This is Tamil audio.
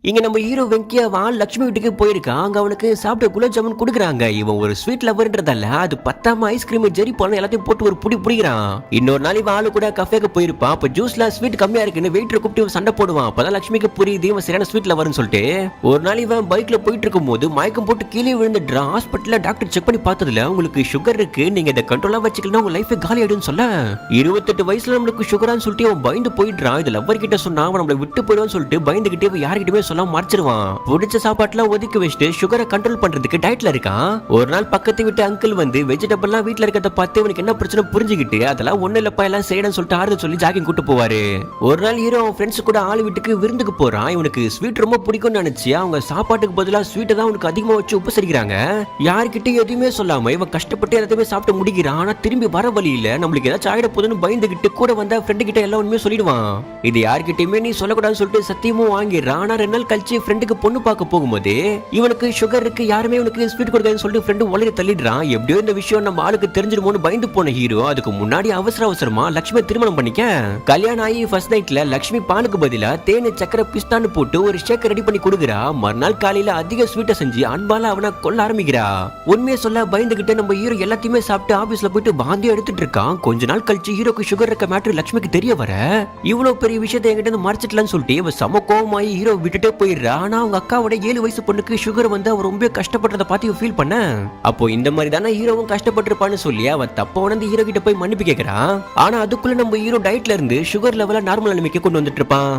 இங்க நம்ம ஹீரோ வெங்கியா லட்சுமி வீட்டுக்கு போயிருக்கான். அங்க அவனுக்கு சாப்பிட்ட குலாப் ஜாமுன் குடுக்குறாங்க. இவன் ஒரு ஸ்வீட் லவர்ன்றதால அது பத்தாம ஐஸ்கிரீம் ஜெரி பழம் எல்லாத்தையும் போட்டு ஒரு புடி புடிக்கிறான். இன்னொரு நாள் இவன் ஆளு கூட கஃபேக்கு போயிருப்பான். அப்ப ஜூஸ்ல ஸ்வீட் கம்மியா இருக்குன்னு வெயிட்டரை கூப்பிட்டு இவன் சண்டை போடுவான். அப்பதான் லட்சுமிக்கு புரியுது இவன் சரியான ஸ்வீட் லவர்னு சொல்லிட்டு. ஒரு நாள் இவன் பைக்ல போயிட்டு இருக்கும் போது மயக்கம் போட்டு கீழே விழுந்துடுறான். ஹாஸ்பிட்டல்ல டாக்டர் செக் பண்ணி பார்த்ததுல உங்களுக்கு சுகர் இருக்கு, நீங்க இதை கண்ட்ரோலா வச்சுக்கலாம், உங்க லைஃப் காலி ஆயிடும்னு சொல்ல 28 வயசுல நம்மளுக்கு சுகரான்னு சொல்லிட்டு அவன் பயந்து போயிடுறான். இது லவ்வர் கிட்ட சொன்னா அவன் நம்மளை விட்டு போயிடுவான்னு சொல்லிட்டு பயந்துகிட்டே யார்கிட்டயுமே சொல்லாம மறைச்சிருவான். பிடிச்ச சாப்பாட்டுலாம் ஒதுக்கி வச்சுட்டு சுகரை கண்ட்ரோல் பண்றதுக்கு டயட்ல இருக்கான். ஒரு நாள் பக்கத்து வீட்டு அங்கிள் வந்து வெஜிடபிள்லாம் வீட்டுல இருக்கிறத பார்த்து இவனுக்கு என்ன பிரச்சனை புரிஞ்சுக்கிட்டு அதெல்லாம் ஒண்ணு இல்லப்பா எல்லாம் செய்யணும்னு சொல்லிட்டு ஆறுதல் சொல்லி ஜாகிங் கூட்டு போவாரு. ஒரு நாள் ஹீரோ அவன் ஃப்ரெண்ட்ஸ் கூட ஆளு வீட்டுக்கு விருந்துக்கு போறான். இவனுக்கு ஸ்வீட் ரொம்ப பிடிக்கும்னு நினைச்சு அவங்க சாப்பாட்டுக்கு பதிலா ஸ்வீட்டை தான் அவனுக்கு அதிகமா வச்சு உபசரிக்கிறாங்க. யார்கிட்டயும் எதுவுமே சொல்லாம இவன் கஷ்டப்பட்டு எல்லாத்தையுமே சாப்பிட்டு முடிக்கிறான். ஆனா திரும்பி வர வழியில நம்மளுக்கு ஏதாச்சும் ஆயிட போதுன்னு பயந்துகிட்டு கூட வந்த ஃப்ரெண்டு கிட்ட எல்லாம் உண்மையும் சொல்லிடுவான். இது யார்கிட்டயுமே நீ சொல்லக்கூடாதுன்னு சொல்லிட்டு சத்தியமும் வாங்கிடுறான். ஆனா 2 நாள் கழிச்சு ஃப்ரெண்டுக்கு பொண்ணு பார்க்க போகும்போது இவனுக்கு சுகர் இருக்கு, யாருமே இவனுக்கு ஸ்வீட் கொடுக்காதுன்னு சொல்லிட்டு ஃப்ரெண்டு உலக தள்ளிடுறான். எப்படியோ இந்த விஷயம் நம்ம ஆளுக்கு தெரிஞ்சிருமோன்னு பயந்து போன ஹீரோ அதுக்கு முன்னாடி அவசரமா லட்சுமி திருமணம் பண்ணிக்க. கல்யாணம் ஆகி ஃபர்ஸ்ட் நைட்ல லட்சுமி பானுக்கு பதிலா தேனு சக்கரை பிஸ்தான்னு போட்டு ஒரு ஷேக் ரெடி பண்ணி கொடுக்குறா. மறுநாள் காலையில அதிக ஸ்வீட்டை செஞ்சு அன்பால அவனை கொல்ல ஆரம்பிக்கிறா. உண்மையை சொல்ல பயந்துகிட்டு நம்ம ஹீரோ எல்லாத்தையுமே சாப்பிட்டு ஆபீஸ்ல போயிட்டு பாந்தி எடுத்துட்டு இருக்கான். கொஞ்ச நாள் கழிச்சு ஹீரோக்கு சுகர் இருக்க மேட்டர் லட்சுமிக்கு தெரிய வர இவ்வளவு பெரிய விஷயத்தை என்கிட்ட மறைச்சிட்டலான்னு சொல்லிட்டு இவ சம கோவமாயி ஹீரோ விட்டுட்டே போயிடுறா. ஆனா அவங்க அக்காவோட 7 வயசு பொண்ணுக்கு சுகர் வந்து அவர் ரொம்ப கஷ்டப்படுறத பார்த்து ஃபீல் பண்ண. அப்போ இந்த மாதிரி தானே ஹீரோவும் கஷ்டப்பட்டிருப்பான்னு சொல்லி அவன் தப்ப உணர்ந்து ஹீரோ கிட்ட போய் மன்னிப்பு கேட்கறான். ஆனா அதுக்குள்ள நம்ம ஹீரோ டயட்ல இருந்து சுகர் லெவல நார்மல் நிலைமைக்கு கொண்டு வந்துட்டு இருப்பான்.